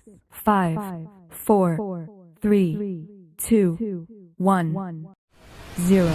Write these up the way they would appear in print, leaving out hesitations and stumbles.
5, 4, 3, 2, 1, 0.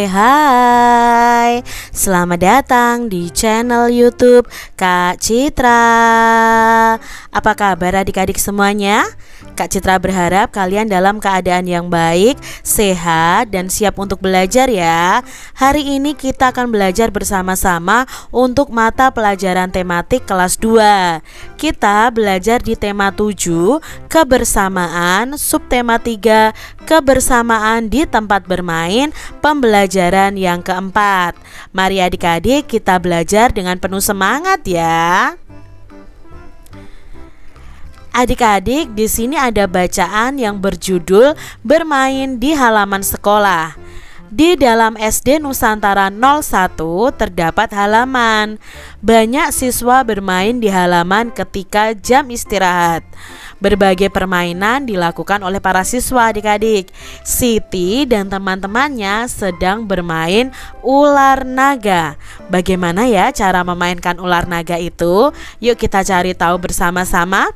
Hai, selamat datang di channel YouTube Kak Citra. Apa kabar adik-adik semuanya? Kak Citra berharap kalian dalam keadaan yang baik, sehat, dan siap untuk belajar ya. Hari ini kita akan belajar bersama-sama untuk mata pelajaran tematik kelas 2. Kita belajar di tema 7, kebersamaan, subtema 3, kebersamaan di tempat bermain, pembelajaran yang keempat. Mari adik-adik kita belajar dengan penuh semangat ya. Adik-adik, di sini ada bacaan yang berjudul Bermain di Halaman Sekolah. Di dalam SD Nusantara 01 terdapat halaman. Banyak siswa bermain di halaman ketika jam istirahat. Berbagai permainan dilakukan oleh para siswa adik-adik. Siti dan teman-temannya sedang bermain ular naga. Bagaimana ya cara memainkan ular naga itu? Yuk kita cari tahu bersama-sama.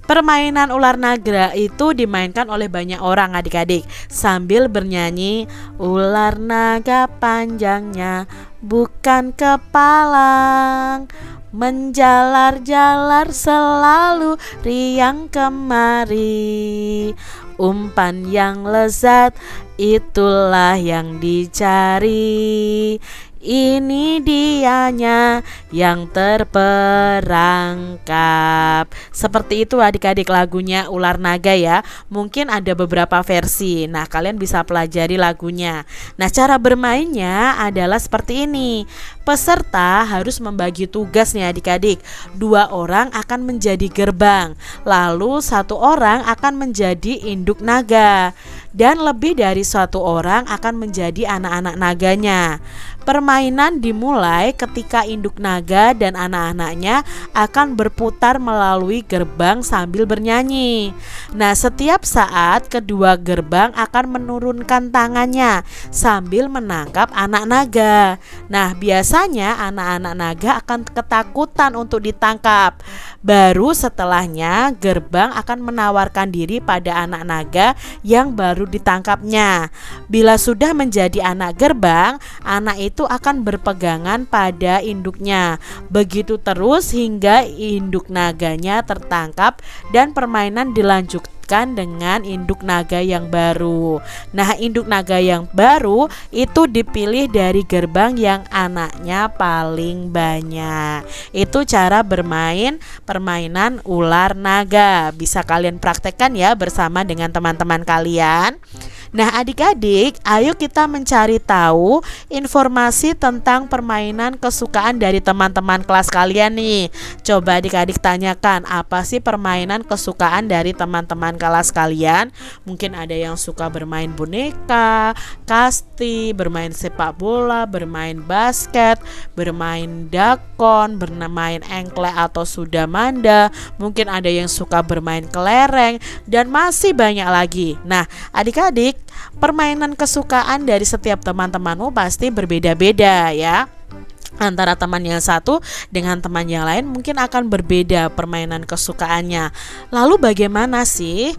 Permainan ular naga itu dimainkan oleh banyak orang adik-adik sambil bernyanyi, ular naga panjangnya bukan kepalang, menjalar-jalar selalu riang kemari, umpan yang lezat itulah yang dicari. Ini dianya yang terperangkap. Seperti itu adik-adik lagunya ular naga ya. Mungkin ada beberapa versi. Nah kalian bisa pelajari lagunya. Nah cara bermainnya adalah seperti ini. Peserta harus membagi tugas nih adik-adik. 2 orang akan menjadi gerbang, lalu 1 orang akan menjadi induk naga, dan lebih dari 1 orang akan menjadi anak-anak naganya. Permainan dimulai ketika induk naga dan anak-anaknya akan berputar melalui gerbang sambil bernyanyi. Nah, setiap saat kedua gerbang akan menurunkan tangannya sambil menangkap anak naga. Nah, biasanya anak-anak naga akan ketakutan untuk ditangkap. Baru setelahnya gerbang akan menawarkan diri pada anak naga yang baru ditangkapnya. Bila sudah menjadi anak gerbang, anak itu akan berpegangan pada induknya. Begitu terus hingga induk naganya tertangkap dan permainan dilanjutkan dengan induk naga yang baru. Nah, induk naga yang baru itu dipilih dari gerbang yang anaknya paling banyak. Itu cara bermain permainan ular naga. Bisa kalian praktekkan ya bersama dengan teman-teman kalian. Nah adik-adik, ayo kita mencari tahu informasi tentang permainan kesukaan dari teman-teman kelas kalian nih. Coba adik-adik tanyakan, apa sih permainan kesukaan dari teman-teman kelas kalian? Mungkin ada yang suka bermain boneka, kasti, bermain sepak bola, bermain basket, bermain dakon, bermain engklek atau sudamanda. Mungkin ada yang suka bermain kelereng, dan masih banyak lagi. Nah adik-adik, permainan kesukaan dari setiap teman-temanmu pasti berbeda-beda ya. Antara teman yang satu dengan teman yang lain mungkin akan berbeda permainan kesukaannya. Lalu bagaimana sih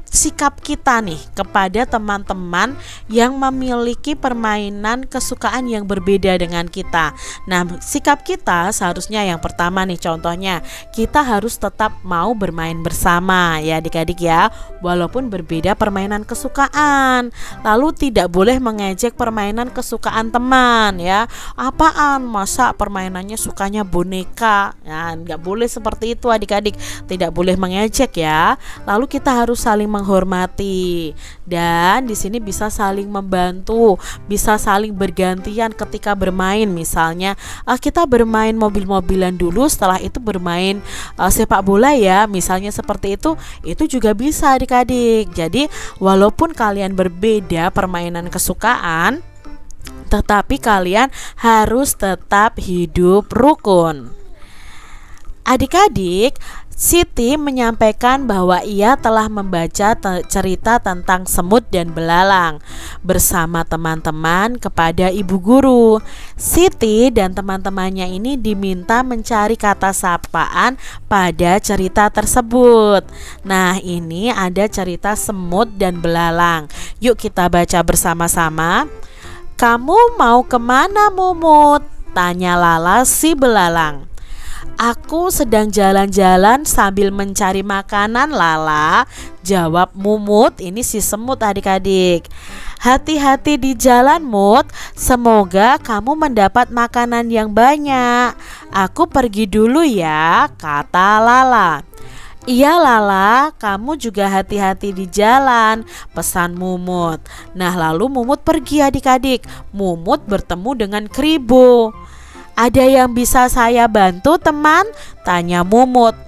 sikap kita nih kepada teman-teman yang memiliki permainan kesukaan yang berbeda dengan kita? Nah, sikap kita seharusnya yang pertama nih, contohnya kita harus tetap mau bermain bersama ya adik-adik ya, walaupun berbeda permainan kesukaan. Lalu tidak boleh mengejek permainan kesukaan teman ya. Apaan, masa permainannya sukanya boneka? Nah, nggak boleh seperti itu adik-adik, tidak boleh mengejek ya. Lalu kita harus saling menghormati, dan di sini bisa saling membantu, bisa saling bergantian ketika bermain. Misalnya kita bermain mobil-mobilan dulu, setelah itu bermain sepak bola ya, misalnya seperti itu juga bisa adik-adik. Jadi walaupun kalian berbeda permainan kesukaan, tetapi kalian harus tetap hidup rukun. Adik-adik, Siti menyampaikan bahwa ia telah membaca cerita tentang semut dan belalang bersama teman-teman kepada ibu guru. Siti dan teman-temannya ini diminta mencari kata sapaan pada cerita tersebut. Nah, ini ada cerita semut dan belalang. Yuk kita baca bersama-sama. "Kamu mau kemana, Mumut?" tanya Lala si belalang. "Aku sedang jalan-jalan sambil mencari makanan, Lala," jawab Mumut. Ini si semut adik-adik. "Hati-hati di jalan, Mut. Semoga kamu mendapat makanan yang banyak. Aku pergi dulu ya," kata Lala. "Iya Lala, kamu juga hati-hati di jalan," pesan Mumut. Nah, lalu Mumut pergi adik-adik. Mumut bertemu dengan Kribo. "Ada yang bisa saya bantu, teman?" tanya Mumut.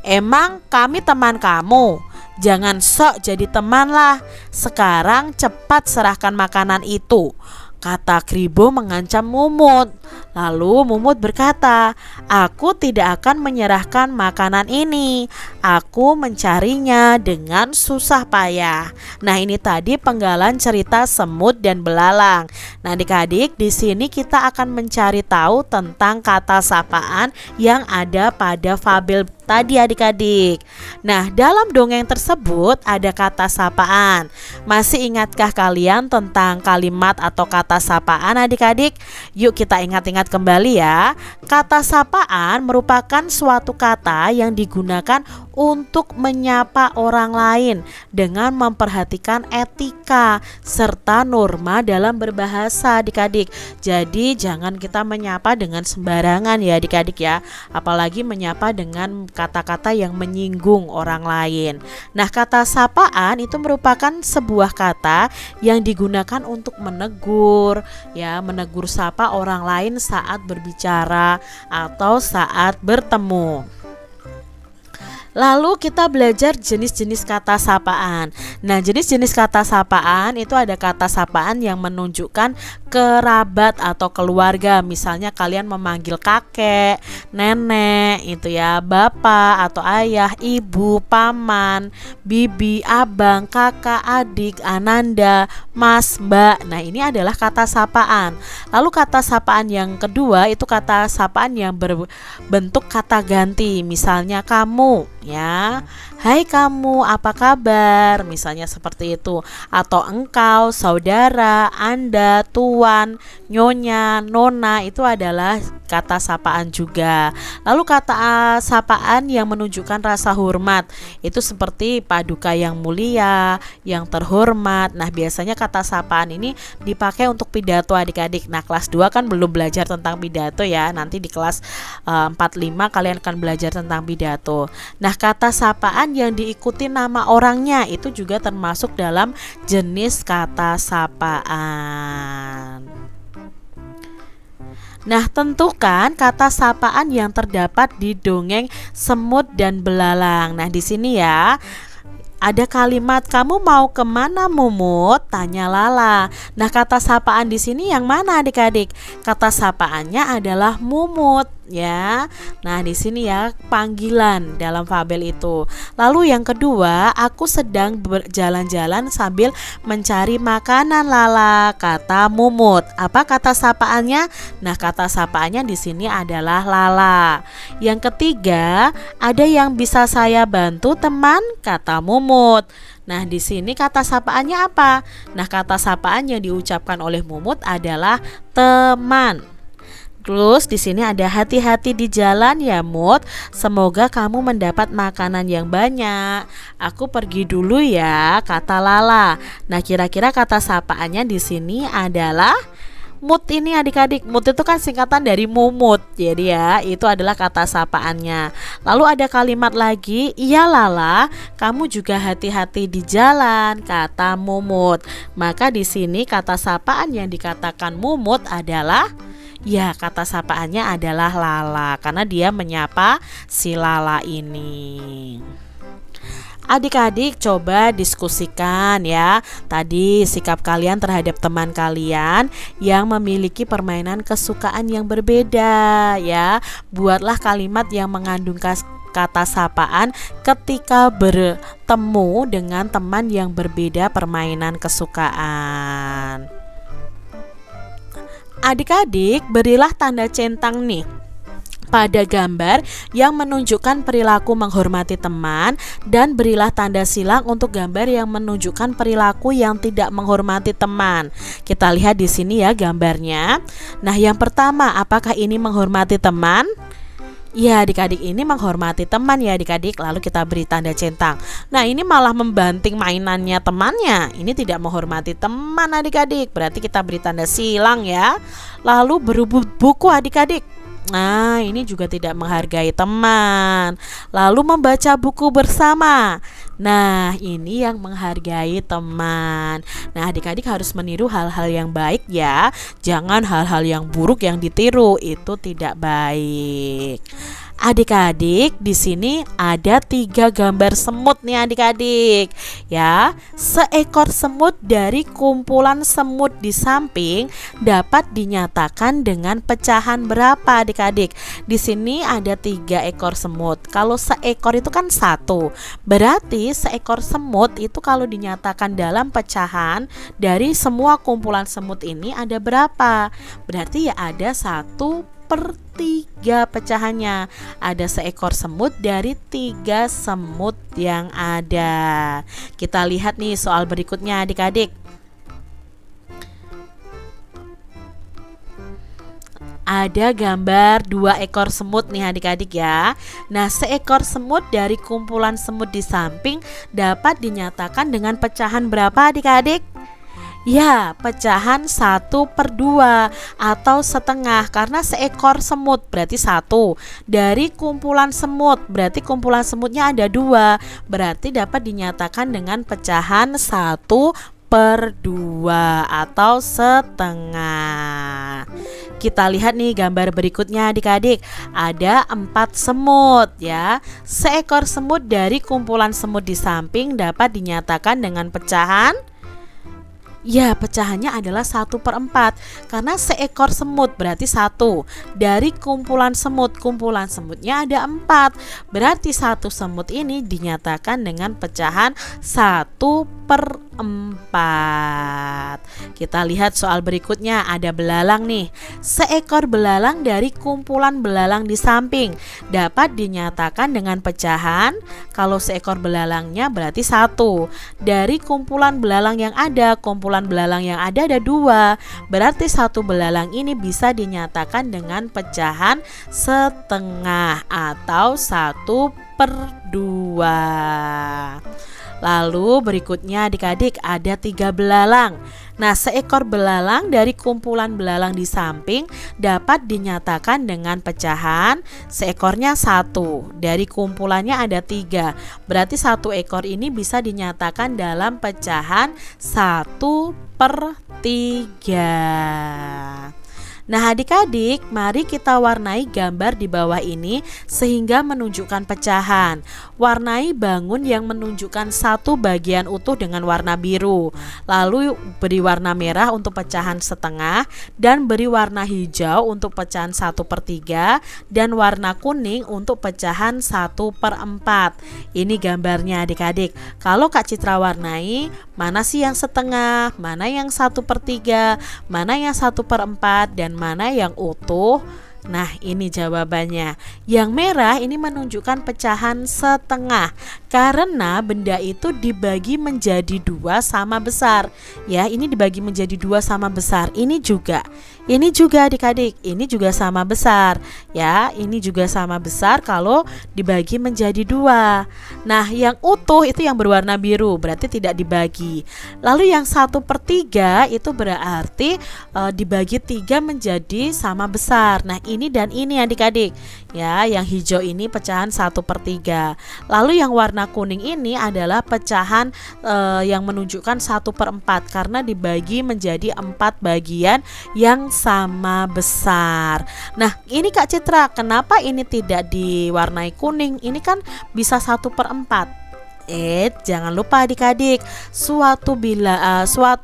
"Emang kami teman kamu? Jangan sok jadi teman lah. Sekarang cepat serahkan makanan itu," kata Kribo mengancam Mumut. Lalu Mumut berkata, "Aku tidak akan menyerahkan makanan ini. Aku mencarinya dengan susah payah." Nah, ini tadi penggalan cerita semut dan belalang. Nah, adik-adik, di sini kita akan mencari tahu tentang kata sapaan yang ada pada fabel tadi adik-adik. Nah, dalam dongeng tersebut ada kata sapaan. Masih ingatkah kalian tentang kalimat atau kata sapaan adik-adik? Yuk kita ingat-ingat kembali ya. Kata sapaan merupakan suatu kata yang digunakan untuk menyapa orang lain dengan memperhatikan etika serta norma dalam berbahasa adik-adik. Jadi jangan kita menyapa dengan sembarangan ya adik-adik ya. Apalagi menyapa dengan kata-kata yang menyinggung orang lain. Nah, kata sapaan itu merupakan sebuah kata yang digunakan untuk menegur ya, menegur sapa orang lain saat berbicara atau saat bertemu. Lalu kita belajar jenis-jenis kata sapaan. Nah, jenis-jenis kata sapaan itu ada kata sapaan yang menunjukkan kerabat atau keluarga. Misalnya kalian memanggil kakek, nenek, itu ya, bapak atau ayah, ibu, paman, bibi, abang, kakak, adik, ananda, mas, mbak. Nah, ini adalah kata sapaan. Lalu kata sapaan yang kedua itu kata sapaan yang berbentuk kata ganti. Misalnya kamu ya, "Hai kamu, apa kabar?" Misalnya seperti itu. Atau engkau, saudara, Anda, tuan, nyonya, nona, itu adalah kata sapaan juga. Lalu kata sapaan yang menunjukkan rasa hormat itu seperti paduka yang mulia, yang terhormat. Nah, biasanya kata sapaan ini dipakai untuk pidato adik-adik. Nah, kelas 2 kan belum belajar tentang pidato ya. Nanti di kelas 4-5 kalian akan belajar tentang pidato. Nah, kata sapaan yang diikuti nama orangnya itu juga termasuk dalam jenis kata sapaan. Nah, tentukan kata sapaan yang terdapat di dongeng semut dan belalang. Nah, di sini ya ada kalimat, "Kamu mau kemana, Mumut?" tanya Lala. Nah, kata sapaan di sini yang mana adik-adik? Kata sapaannya adalah Mumut ya. Nah, di sini ya panggilan dalam fabel itu. Lalu yang kedua, "Aku sedang berjalan-jalan sambil mencari makanan, Lala," kata Mumut. Apa kata sapaannya? Nah, kata sapaannya di sini adalah Lala. Yang ketiga, "Ada yang bisa saya bantu, teman?" kata Mumut. Nah, di sini kata sapaannya apa? Nah, kata sapaan yang diucapkan oleh Mumut adalah teman. Terus di sini ada "Hati-hati di jalan ya, Mut. Semoga kamu mendapat makanan yang banyak. Aku pergi dulu ya," kata Lala. Nah, kira-kira kata sapaannya di sini adalah Mut ini adik-adik. Mut itu kan singkatan dari Mumut. Jadi ya, itu adalah kata sapaannya. Lalu ada kalimat lagi, "Iya Lala, kamu juga hati-hati di jalan," kata Mumut. Maka di sini kata sapaan yang dikatakan Mumut adalah ya, kata sapaannya adalah Lala karena dia menyapa si Lala ini. Adik-adik coba diskusikan ya tadi sikap kalian terhadap teman kalian yang memiliki permainan kesukaan yang berbeda ya. Buatlah kalimat yang mengandung kata sapaan ketika bertemu dengan teman yang berbeda permainan kesukaan. Adik-adik berilah tanda centang nih pada gambar yang menunjukkan perilaku menghormati teman, dan berilah tanda silang untuk gambar yang menunjukkan perilaku yang tidak menghormati teman. Kita lihat di sini ya gambarnya. Nah, yang pertama, apakah ini menghormati teman? Ya, adik-adik, ini menghormati teman ya adik-adik. Lalu kita beri tanda centang. Nah, ini malah membanting mainannya temannya. Ini tidak menghormati teman adik-adik. Berarti kita beri tanda silang ya. Lalu berebut buku adik-adik. Nah, ini juga tidak menghargai teman. Lalu membaca buku bersama. Nah, ini yang menghargai teman. Nah, adik-adik harus meniru hal-hal yang baik ya. Jangan hal-hal yang buruk yang ditiru. Itu tidak baik. Adik-adik, di sini ada 3 gambar semut nih adik-adik. Ya, seekor semut dari kumpulan semut di samping dapat dinyatakan dengan pecahan berapa adik-adik? Di sini ada 3 ekor semut. Kalau seekor itu kan 1. Berarti seekor semut itu kalau dinyatakan dalam pecahan dari semua kumpulan semut ini ada berapa? Berarti ya ada 1/3 pecahannya. Ada seekor semut dari 3 semut yang ada. Kita lihat nih soal berikutnya adik-adik. Ada gambar 2 ekor semut nih adik-adik ya. Nah, seekor semut dari kumpulan semut di samping dapat dinyatakan dengan pecahan berapa adik-adik? Ya, pecahan 1/2 atau setengah, karena seekor semut berarti 1. Dari kumpulan semut berarti kumpulan semutnya ada 2, berarti dapat dinyatakan dengan pecahan 1/2 atau setengah. Kita lihat nih gambar berikutnya adik-adik. Ada 4 semut ya. Seekor semut dari kumpulan semut di samping dapat dinyatakan dengan pecahan. Ya, pecahannya adalah 1/4 karena seekor semut berarti 1. Dari kumpulan semutnya ada 4. Berarti 1 semut ini dinyatakan dengan pecahan 1/4. Kita lihat soal berikutnya, ada belalang nih. Seekor belalang dari kumpulan belalang di samping dapat dinyatakan dengan pecahan. Kalau seekor belalangnya berarti 1. Dari kumpulan belalang yang ada, belalang yang ada 2, berarti 1 belalang ini bisa dinyatakan dengan pecahan setengah atau 1/2. Lalu berikutnya adik-adik ada 3 belalang. Nah, seekor belalang dari kumpulan belalang di samping dapat dinyatakan dengan pecahan. Seekornya 1, dari kumpulannya ada 3, berarti 1 ekor ini bisa dinyatakan dalam pecahan 1/3. Nah adik-adik, mari kita warnai gambar di bawah ini sehingga menunjukkan pecahan. Warnai bangun yang menunjukkan satu bagian utuh dengan warna biru. Lalu beri warna merah untuk pecahan setengah, dan beri warna hijau untuk pecahan 1/3, dan warna kuning untuk pecahan 1/4. Ini gambarnya adik-adik. Kalau Kak Citra warnai, mana sih yang setengah, mana yang 1/3, mana yang 1/4, dan mana yang utuh? Nah, ini jawabannya. Yang merah ini menunjukkan pecahan setengah karena benda itu dibagi menjadi 2 sama besar. Ya, ini dibagi menjadi 2 sama besar. Ini juga adik-adik, ini juga sama besar. Ya, ini juga sama besar kalau dibagi menjadi 2. Nah, yang utuh itu yang berwarna biru, berarti tidak dibagi. Lalu yang 1/3 itu berarti dibagi 3 menjadi sama besar. Nah, ini dan ini adik-adik. Ya, yang hijau ini pecahan 1/3. Lalu yang warna kuning ini adalah pecahan yang menunjukkan 1/4 karena dibagi menjadi 4 bagian yang sama besar. Nah, ini Kak Citra, kenapa ini tidak diwarnai kuning? Ini kan bisa 1/4. Jangan lupa adik-adik, suatu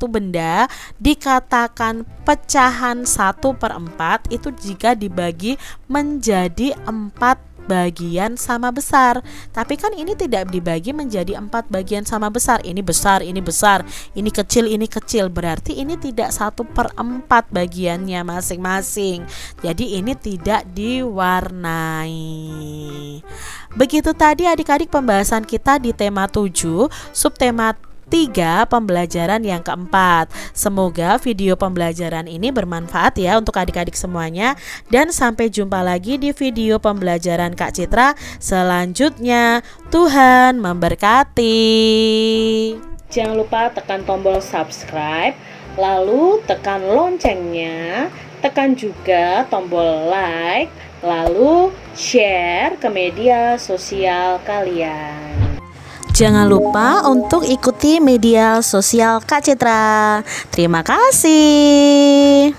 benda dikatakan pecahan 1/4 itu jika dibagi menjadi 4 bagian sama besar. Tapi kan ini tidak dibagi menjadi 4 bagian sama besar. Ini besar, ini besar, ini kecil, ini kecil. Berarti ini tidak 1/4 bagiannya masing-masing. Jadi ini tidak diwarnai. Begitu tadi adik-adik pembahasan kita di tema 7, subtema 3, pembelajaran yang keempat. Semoga video pembelajaran ini bermanfaat ya untuk adik-adik semuanya. Dan sampai jumpa lagi di video pembelajaran Kak Citra selanjutnya. Tuhan memberkati. Jangan lupa tekan tombol subscribe, lalu tekan loncengnya, tekan juga tombol like, lalu share ke media sosial kalian. Jangan lupa untuk ikuti media sosial Kak Citra. Terima kasih.